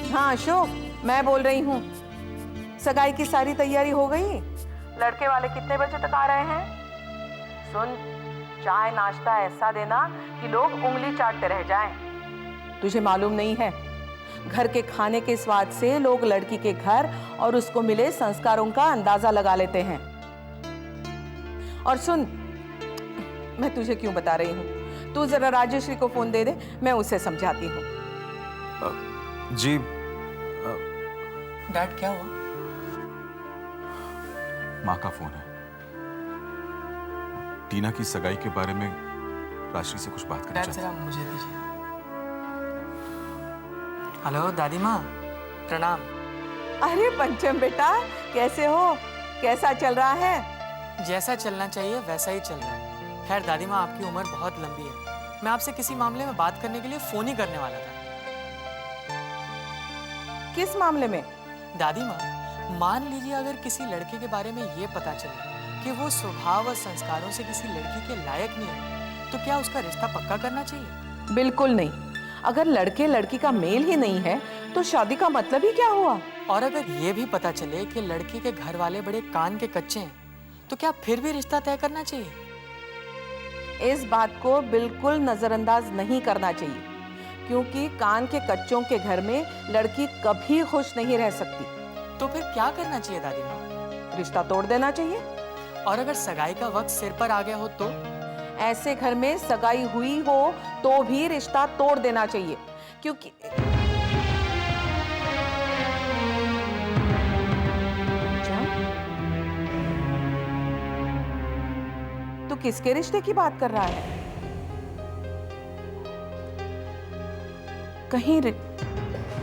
हाँ अशोक, मैं बोल रही हूँ। सगाई की सारी तैयारी हो गई? लड़के वाले कितने बजे तक आ रहे हैं? सुन, चाय नाश्ता ऐसा देना कि लोग उंगली चाटते रह जाएं। तुझे मालूम नहीं है, घर के खाने के स्वाद से लोग लड़की के घर और उसको मिले संस्कारों का अंदाजा लगा लेते हैं। और सुन, मैं तुझे क्यों बता रही हूँ, तू जरा राजेश्री को फोन दे दे, मैं उसे समझाती हूँ। जी। डैड क्या हुआ? माँ का फोन है। टीना की सगाई के बारे में राशि से कुछ बात करना डैड जरा मुझे दीजिए। हेलो दादी माँ, प्रणाम। अरे पंचम बेटा, कैसे हो? कैसा चल रहा है? जैसा चलना चाहिए वैसा ही चल रहा है। खैर दादी माँ, आपकी उम्र बहुत लंबी है। मैं आपसे किसी मामले में बात करने के लिए फोन ही करने वाला था। किस मामले में? दादी माँ, मान लीजिए अगर किसी लड़के के बारे में ये पता चले कि वो स्वभाव और संस्कारों से किसी लड़की के लायक नहीं है, तो क्या उसका रिश्ता पक्का करना चाहिए? बिल्कुल नहीं। अगर लड़के लड़की का मेल ही नहीं है तो शादी का मतलब ही क्या हुआ? और अगर ये भी पता चले कि लड़की के घर वाले बड़े कान के कच्चे हैं, तो क्या फिर भी रिश्ता तय करना चाहिए? इस बात को बिल्कुल नजरअंदाज नहीं करना चाहिए, क्योंकि कान के कच्चों के घर में लड़की कभी खुश नहीं रह सकती। तो फिर क्या करना चाहिए दादी माँ? रिश्ता तोड़ देना चाहिए। और अगर सगाई का वक्त सिर पर आ गया हो तो? ऐसे घर में सगाई हुई हो तो भी रिश्ता तोड़ देना चाहिए, क्योंकि तू किसके रिश्ते की बात कर रहा है? कहीं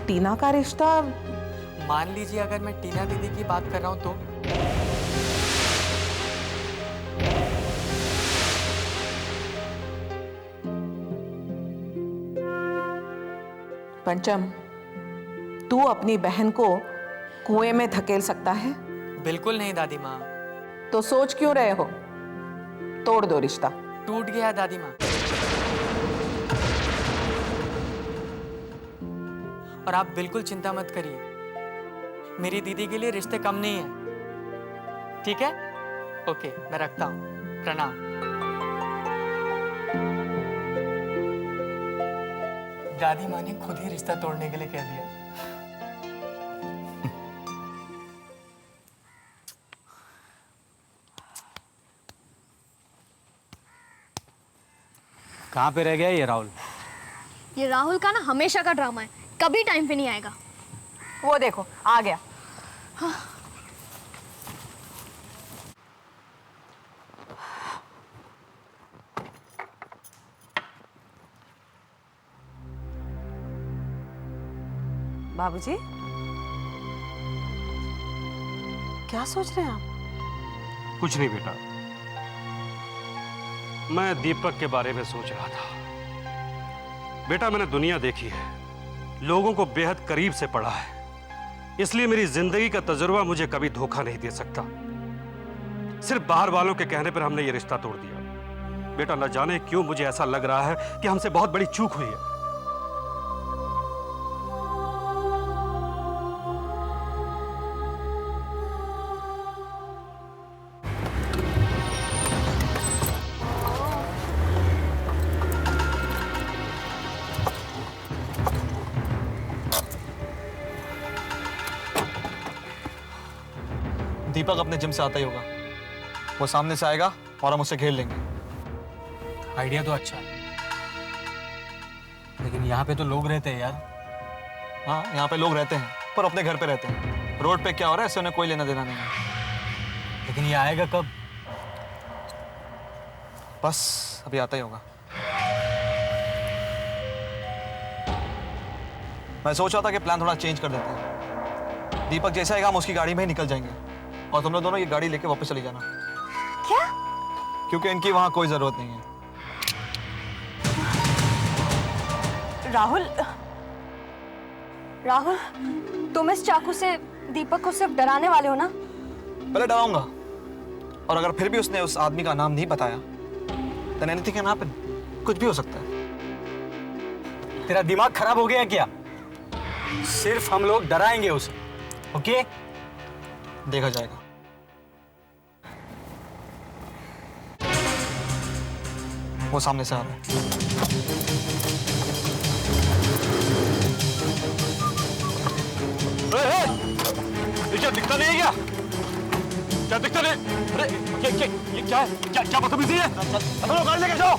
टीना का रिश्ता? मान लीजिए अगर मैं टीना दीदी की बात कर रहा हूं तो? पंचम, तू अपनी बहन को कुएं में धकेल सकता है? बिल्कुल नहीं दादी माँ। तो सोच क्यों रहे हो? तोड़ दो रिश्ता। टूट गया दादी माँ। और आप बिल्कुल चिंता मत करिए, मेरी दीदी के लिए रिश्ते कम नहीं है। ठीक है? ओके, मैं रखता हूँ। प्रणाम। दादी माँ ने खुद ही रिश्ता तोड़ने के लिए कह दिया। कहाँ पे रह गया ये राहुल? ये राहुल का ना हमेशा का ड्रामा है, कभी टाइम पे नहीं आएगा। वो देखो आ गया। बाबूजी, क्या सोच रहे हैं आप? कुछ नहीं बेटा, मैं दीपक के बारे में सोच रहा था। बेटा, मैंने दुनिया देखी है, लोगों को बेहद करीब से पढ़ा है, इसलिए मेरी जिंदगी का तजुर्बा मुझे कभी धोखा नहीं दे सकता। सिर्फ बाहर वालों के कहने पर हमने ये रिश्ता तोड़ दिया। बेटा, न जाने क्यों मुझे ऐसा लग रहा है कि हमसे बहुत बड़ी चूक हुई है। दीपक अपने जिम से आता ही होगा, वो सामने से आएगा और हम उसे घेर लेंगे। आइडिया तो अच्छा है, लेकिन यहाँ पे तो लोग रहते हैं यार। हाँ, यहाँ पे लोग रहते हैं, पर अपने घर पे रहते हैं। रोड पे क्या हो रहा है इससे उन्हें कोई लेना देना नहीं है। लेकिन ये आएगा कब? बस अभी आता ही होगा। मैं सोच रहा था कि प्लान थोड़ा चेंज कर देते हैं। दीपक जैसे आएगा हम उसकी गाड़ी में ही निकल जाएंगे और तुम लोग दोनों ये गाड़ी लेके वापस चले जाना। क्या? क्योंकि इनकी वहां कोई जरूरत नहीं है। राहुल, राहुल, तुम इस चाकू से दीपक को सिर्फ डराने वाले हो ना? पहले डराऊंगा, और अगर फिर भी उसने उस आदमी का नाम नहीं बताया, then anything can happen। कुछ भी हो सकता है। तेरा दिमाग खराब हो गया क्या? सिर्फ हम लोग डराएंगे उसे, ओके? देखा जाएगा। वो सामने से आ रहा है। ये क्या दिखता नहीं है क्या? क्या दिखता नहीं? अरे ये क्या है? क्या बदतमीजी है? चलो गाड़ी लेके जाओ।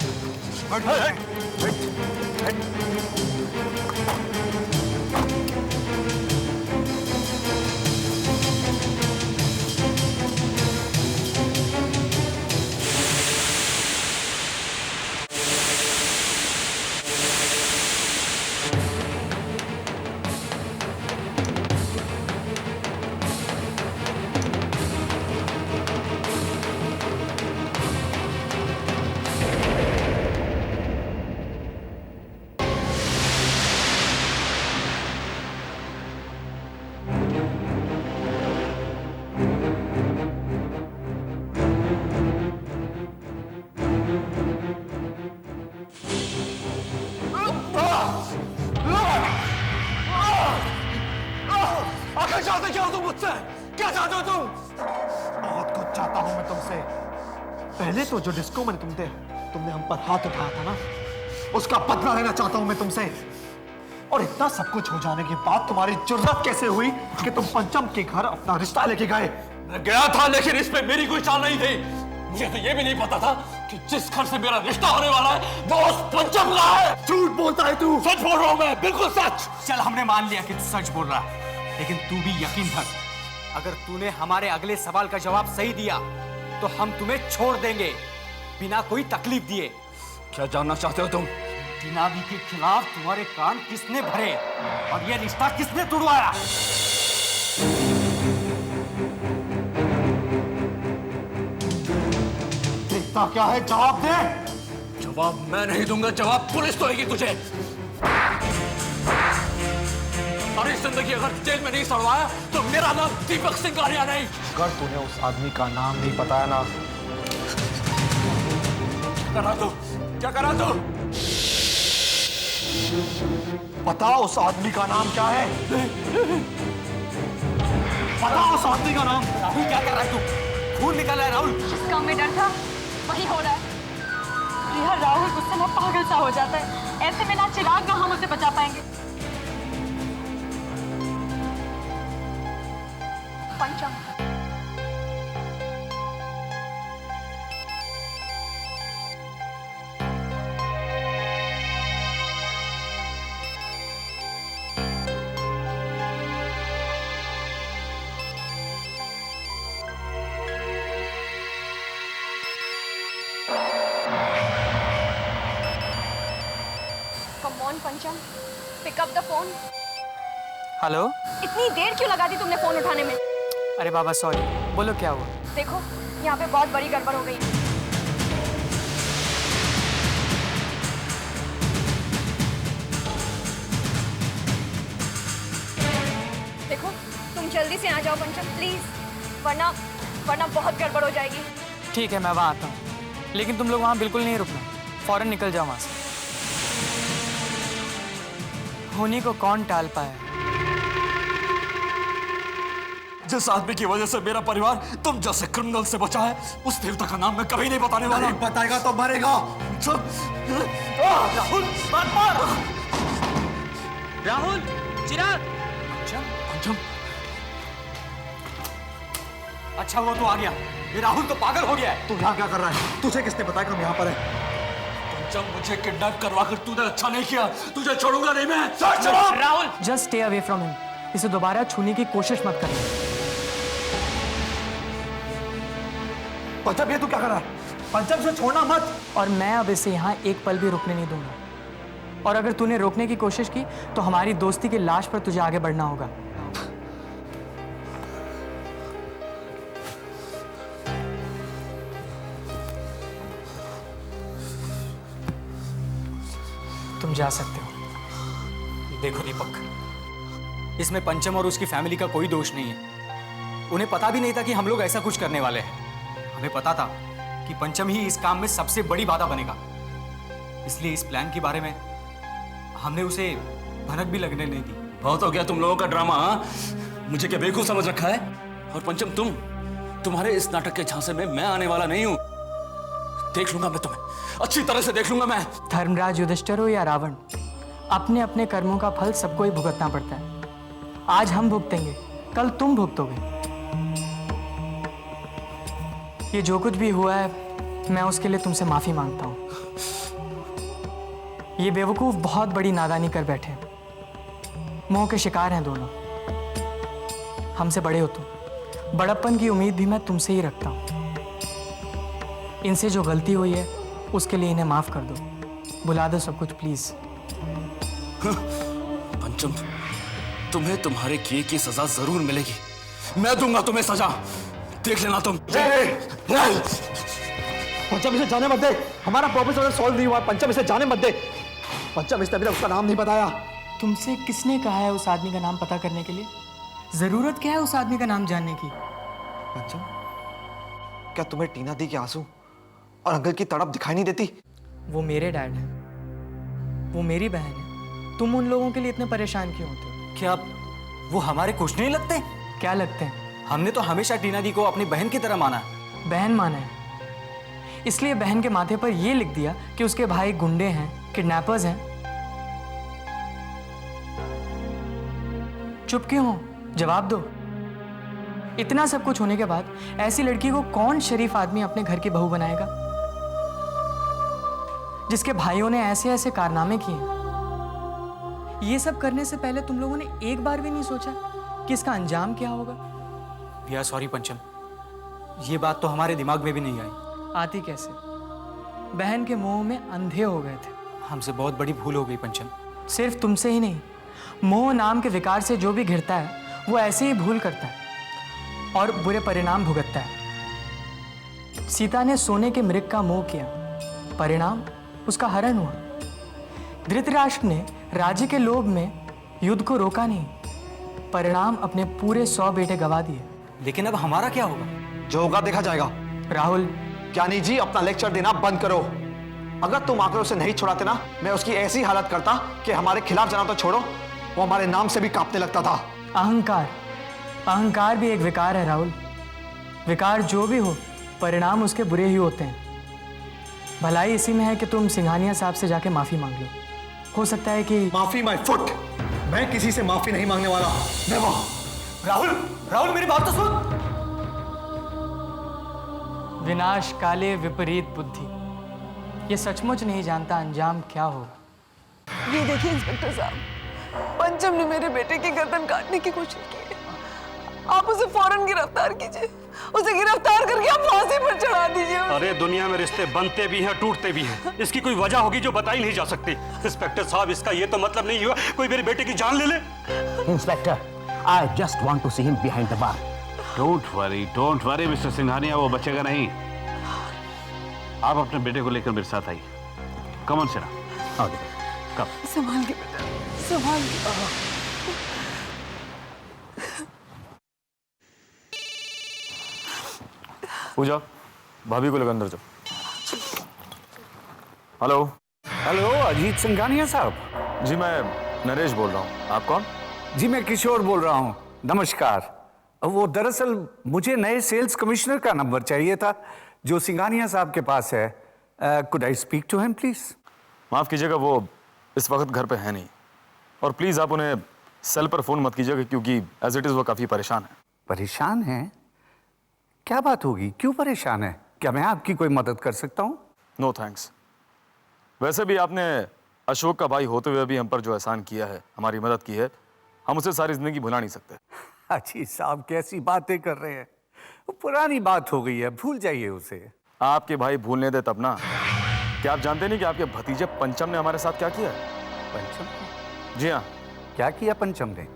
आखिर चाहते क्या हो तुम मुझसे? क्या चाहते हो तुम? बहुत कुछ चाहता हूं मैं तुमसे। पहले तो जो डिस्को में तुमने हम पर हाथ उठाया था ना, उसका बदला लेना चाहता हूं मैं तुमसे। और इतना सब कुछ हो जाने के बाद तुम्हारी जुर्रत कैसे हुई कि तुम पंचम के घर अपना रिश्ता लेके गए? मैं गया था, लेकिन इस पे मेरी कोई चाल नहीं थी। मुझे तो ये भी नहीं पता था कि जिस घर से मेरा रिश्ता होने वाला है वो उस पंचम का है। झूठ बोलता है तू। सच बोल रहा हूं मैं, बिल्कुल सच। चल, हमने मान लिया कि तू सच बोल रहा है, लेकिन तू भी यकीन रख, अगर तूने हमारे अगले सवाल का जवाब सही दिया तो हम तुम्हें छोड़ देंगे बिना कोई तकलीफ दिए। क्या जानना चाहते हो तुम? टीनावी के खिलाफ तुम्हारे कान किसने भरे और ये रिश्ता किसने तुड़वाया? रिश्ता क्या है? जवाब दे। जवाब मैं नहीं दूंगा, जवाब पुलिस देगी तुझे। अरे जिंदगी अगर जेल में नहीं सड़वाया तो मेरा नाम दीपक सिंगारिया नहीं। अगर तूने उस आदमी का नाम नहीं बताया ना। क्या करा तू? बता उस आदमी का नाम क्या है? बता उस आदमी का नाम। राहुल, क्या कर रहा है तू? खून निकल रहा है राहुल। जिस काम में डर था वही हो रहा है। यार राहुल गुस्से में पागल सा हो जाता है। ऐसे में ना चिराग ना हम उसे बचा पाएंगे। Pancham, come on Pancham, pick up the phone. Hello. इतनी देर क्यों लगा दी तुमने फोन उठाने में? अरे बाबा सॉरी, बोलो क्या हुआ? देखो, यहाँ पे बहुत बड़ी गड़बड़ हो गई है। देखो, तुम जल्दी से आ जाओ पंचम प्लीज, वरना बहुत गड़बड़ हो जाएगी। ठीक है, मैं वहाँ आता हूँ, लेकिन तुम लोग वहाँ बिल्कुल नहीं रुकना, फौरन निकल जाओ वहाँ से। होनी को कौन टाल पाया? जिस आदमी की वजह से मेरा परिवार तुम जैसे क्रिमिनल से बचा है, उस देवता का नाम मैं कभी नहीं बताने वाला। नहीं बताएगा तो मरेगा। राहुल, मत मार। राहुल, चिराग। पंचम, अच्छा हुआ तो आ गया। ये राहुल तो पागल हो गया है। तू यहाँ क्या कर रहा है? तुझे किसने बताया कि हम यहाँ पर हैं? जब मुझे किडनैप करवा कर तूने अच्छा नहीं किया, तुझे छोड़ूंगा नहीं मैं। Rahul, just stay away from him. इसे दोबारा छूने की कोशिश मत करना। पंचम, ये तू क्या कर रहा है? पंचम से छोड़ना मत। और मैं अब इसे यहाँ एक पल भी रुकने नहीं दूंगा। और अगर तूने रोकने की कोशिश की तो हमारी दोस्ती की लाश पर तुझे आगे बढ़ना होगा। तुम जा सकते हो। देखो दीपक, इसमें पंचम और उसकी फैमिली का कोई दोष नहीं है। उन्हें पता भी नहीं था कि हम लोग ऐसा कुछ करने वाले हैं। हमें पता था कि पंचम ही इस काम में सबसे बड़ी बाधा बनेगा, इसलिए इस प्लान के बारे में हमने उसे भनक भी लगने नहीं दी। बहुत हो गया तुम लोगों का ड्रामा। हाँ? मुझे क्या बेवकूफ समझ रखा है? और पंचम, तुम्हारे इस नाटक के झांसे में मैं आने वाला नहीं हूं। देख लूंगा मैं तुम्हें, अच्छी तरह से देख लूंगा मैं। धर्मराज युधिष्ठिर हो या रावण, अपने अपने कर्मों का फल सबको ही भुगतना पड़ता है। आज हम भुगतेंगे, कल तुम भुगतोगे। ये जो कुछ भी हुआ है मैं उसके लिए तुमसे माफी मांगता हूं। ये बेवकूफ बहुत बड़ी नादानी कर बैठे हैं। मोह के शिकार हैं दोनों। हमसे बड़े हो तुम, बड़प्पन की उम्मीद भी मैं तुमसे ही रखता हूं। इनसे जो गलती हुई है उसके लिए इन्हें माफ कर दो। भुला दो सब कुछ प्लीज। पंचम, तुम्हें तुम्हारे किए की सजा जरूर मिलेगी। मैं दूंगा तुम्हें सजा, देख लेना तुम। पंचम इसे जाने मत दे, हमारा पर्पस ऑर्डर सॉल्व नहीं हुआ। पंचम इसे जाने मत दे। पंचम इसने अभी तक उसका नाम नहीं बताया। तुमसे किसने कहा है उस आदमी का नाम पता करने के लिए? जरूरत क्या है उस आदमी का नाम जानने की? पंचम, क्या तुम्हें टीना दी के आंसू और अंकल की तड़प दिखाई नहीं देती? वो मेरे डैड हैं, वो मेरी बहन है। तुम उन लोगों के लिए इतने परेशान क्यों होते हो? क्या वो हमारे कुछ नहीं लगते? क्या लगते हैं? हमने तो हमेशा टीना दी को अपनी बहन की तरह माना है। बहन माना है, इसलिए बहन के माथे पर यह लिख दिया कि उसके भाई गुंडे हैं, किडनैपर्स हैं। चुप क्यों हो? जवाब दो। इतना सब कुछ होने के बाद ऐसी लड़की को कौन शरीफ आदमी अपने घर की बहू बनाएगा, जिसके भाइयों ने ऐसे ऐसे कारनामे किए? ये सब करने से पहले तुम लोगों ने एक बार भी नहीं सोचा कि इसका अंजाम क्या होगा? भैया सॉरी पंचम, ये बात तो हमारे दिमाग में भी नहीं आई। आती कैसे? बहन के मोह में अंधे हो गए थे। हमसे बहुत बड़ी भूल हो गई पंचम। सिर्फ तुमसे ही नहीं, मोह नाम के विकार से जो भी घिरता है वो ऐसे ही भूल करता है और बुरे परिणाम भुगतता है। सीता ने सोने के मृग का मोह किया, परिणाम उसका हरण हुआ। धृतराष्ट्र ने राज्य के लोभ में युद्ध को रोका नहीं, परिणाम अपने पूरे 100 बेटे गवा दिए। लेकिन अब हमारा क्या होगा? जो होगा देखा जाएगा। राहुल, ज्ञानी जी, अपना लेक्चर देना बंद करो। अगर तुम आकर उसे नहीं छुड़ाते ना, मैं उसकी ऐसी हालत करता कि हमारे खिलाफ जाना तो छोड़ो, वो हमारे नाम से भी कांपने लगता था। अहंकार, अहंकार भी एक विकार है राहुल। विकार जो भी हो, परिणाम उसके बुरे ही होते हैं। भलाई इसी में है कि तुम सिंघानिया साहब से जाके माफी मांग लो। हो सकता है कि माफी माय फुट, मैं किसी से माफी नहीं मांगने वाला। राहुल, राहुल मेरी बात तो सुन। विनाश काले विपरीत बुद्धि, ये सचमुच नहीं जानता अंजाम क्या होगा। ये देखिए इंस्पेक्टर साहब, पंचम ने मेरे बेटे की गर्दन काटने की कोशिश की है। आप उसे फौरन गिरफ्तार कीजिए, उसे गिरफ्तार करके आप फांसी पर चढ़ा दीजिए। अरे दुनिया में रिश्ते बनते भी हैं, टूटते भी हैं। इसकी कोई वजह होगी जो बताई नहीं जा सकती। इंस्पेक्टर साहब, इसका ये तो मतलब नहीं हुआ कोई मेरे बेटे की जान ले ले। Inspector, I just want to see him behind the bar. Don't worry mister Singhania, वो बचेगा नहीं। आप अपने बेटे को लेकर मेरे साथ आइए। कम ऑन सिरा। कम। संभाल के बेटा, संभाल के। पूजा, भाभी को लेकर अंदर जाओ। हेलो। हेलो, अजीत सिंघानिया साहब। जी मैं नरेश बोल रहा हूँ। आप कौन? जी मैं किशोर बोल रहा हूँ। नमस्कार। वो दरअसल मुझे नए सेल्स कमिश्नर का नंबर चाहिए था जो सिंघानिया साहब के पास है। Could I speak to him please? माफ कीजिएगा, वो इस वक्त घर पे है नहीं। और प्लीज आप उन्हें सेल पर फोन मत कीजिएगा, क्योंकि एज इट इज वो काफी परेशान है। परेशान है? क्या बात होगी, क्यों परेशान है? क्या मैं आपकी कोई मदद कर सकता हूँ? No thanks. वैसे भी आपने अशोक का भाई होते हुए भी हम पर जो एहसान किया है, हमारी मदद की है, हम उसे सारी जिंदगी भुला नहीं सकते। अजी साहब कैसी बातें कर रहे हैं, वो पुरानी बात हो गई है, भूल जाइए उसे। आपके भाई भूलने दे तब ना। क्या आप जानते नहीं कि आपके भतीजे पंचम ने हमारे साथ क्या किया? पंचम? जी हाँ। क्या किया पंचम ने?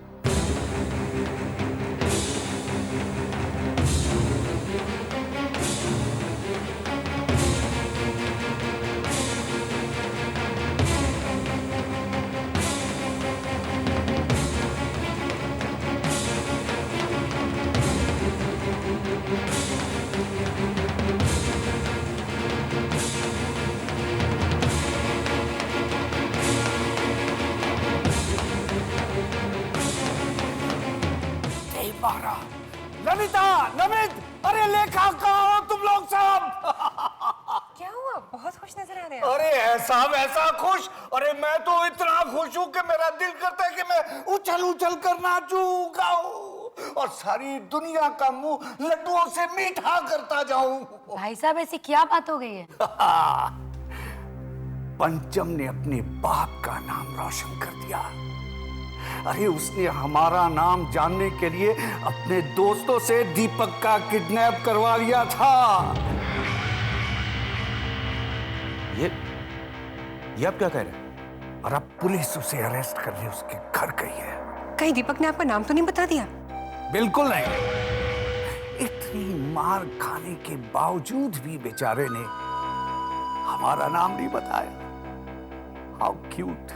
मारा। ललिता, नमित, अरे लेखा कहाँ हो तुम लोग सब? क्या हुआ? बहुत खुश नजर आ रहे हैं। अरे ऐसा वैसा खुश? अरे मैं तो इतना खुश हूं कि मेरा दिल करता है कि मैं उछल उछल कर नाचूं, गाऊं और सारी दुनिया का मुंह लड्डुओं से मीठा करता जाऊं। भाई साहब, ऐसी क्या बात हो गई है? पंचम ने अपने बाप का नाम रोशन कर दिया। अरे उसने हमारा नाम जानने के लिए अपने दोस्तों से दीपक का किडनैप करवा लिया था। ये आप क्या कह रहे हैं? और अब पुलिस उसे अरेस्ट करने उसके घर गई है। कहीं दीपक ने आपका नाम तो नहीं बता दिया? बिल्कुल नहीं। इतनी मार खाने के बावजूद भी बेचारे ने हमारा नाम नहीं बताया। How cute.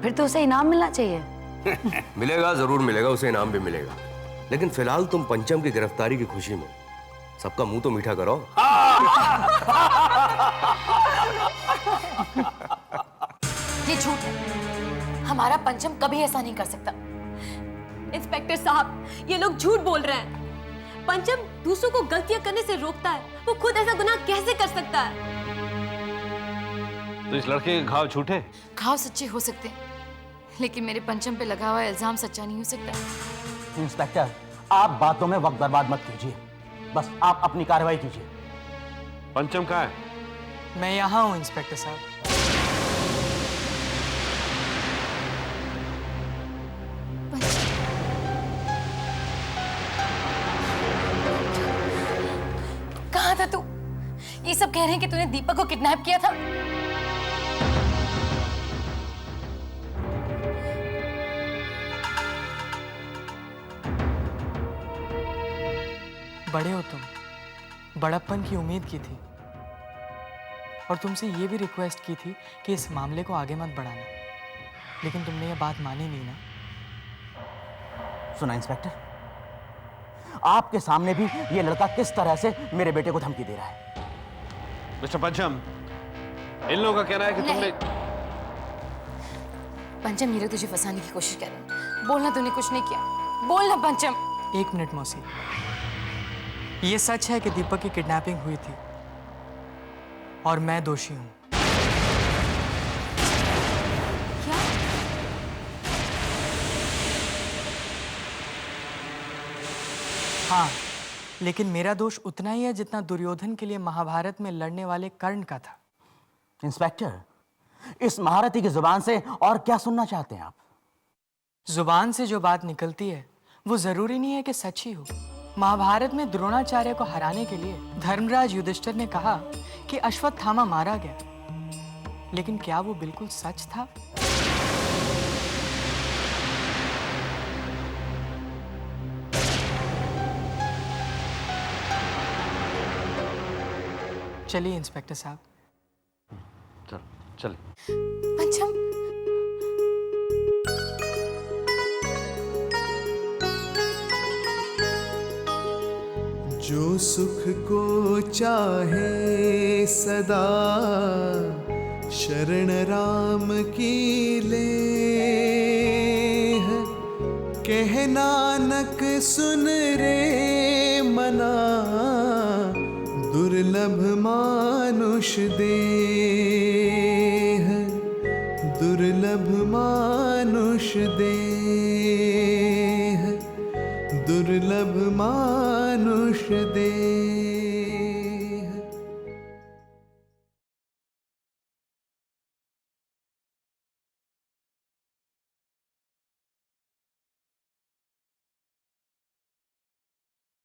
फिर तो उसे इनाम मिलना चाहिए। मिलेगा, जरूर मिलेगा, उसे इनाम भी मिलेगा। लेकिन फिलहाल तुम पंचम की गिरफ्तारी की खुशी में सबका मुंह तो मीठा करो। ये झूठ है। हमारा पंचम कभी ऐसा नहीं कर सकता। इंस्पेक्टर साहब, ये लोग झूठ बोल रहे हैं। पंचम दूसरों को गलतियां करने से रोकता है, वो खुद ऐसा गुनाह कैसे कर सकता है? तो इस लड़के के घाव झूठे? घाव सच्चे हो सकते हैं, लेकिन मेरे पंचम पे लगा हुआ इल्जाम सच्चा नहीं हो सकता। इंस्पेक्टर, आप बातों में वक्त बर्बाद मत कीजिए, बस आप अपनी कार्रवाई कीजिए। पंचम कहाँ है? मैं यहाँ हूँ इंस्पेक्टर साहब। कहाँ था तू? ये सब कह रहे हैं कि तूने दीपक को किडनैप किया था। बड़े हो तुम, बड़प्पन की उम्मीद की थी और तुमसे ये भी रिक्वेस्ट की थी कि इस मामले को आगे मत बढ़ाना, लेकिन तुमने ये बात मानी नहीं ना। सुना इंस्पेक्टर, आपके सामने भी ये लड़का किस तरह से मेरे बेटे को धमकी दे रहा है। मिस्टर पंचम, इन लोगों का कहना है कि तुमने... पंचम, हीरो तुझे फंसाने की कोशिश कर रहे हैं। बोलना, तूने कुछ नहीं किया। बोलना पंचम। 1 मिनट मौसी, ये सच है कि दीपक की किडनैपिंग हुई थी और मैं दोषी हूं। क्या? हाँ, लेकिन मेरा दोष उतना ही है जितना दुर्योधन के लिए महाभारत में लड़ने वाले कर्ण का था। इंस्पेक्टर, इस महारथी की जुबान से और क्या सुनना चाहते हैं आप? जुबान से जो बात निकलती है वो जरूरी नहीं है कि सच ही हो। महाभारत में द्रोणाचार्य को हराने के लिए धर्मराज युधिष्ठिर ने कहा कि अश्वत्थामा मारा गया, लेकिन क्या वो बिल्कुल सच था? चलिए इंस्पेक्टर साहब। चलिए। पंचम, जो सुख को चाहे सदा शरण राम की ले, कह नानक सुन रे मना, दुर्लभ मानुष देह, दुर्लभ मानुष देह, दुर्लभ मानुष देह।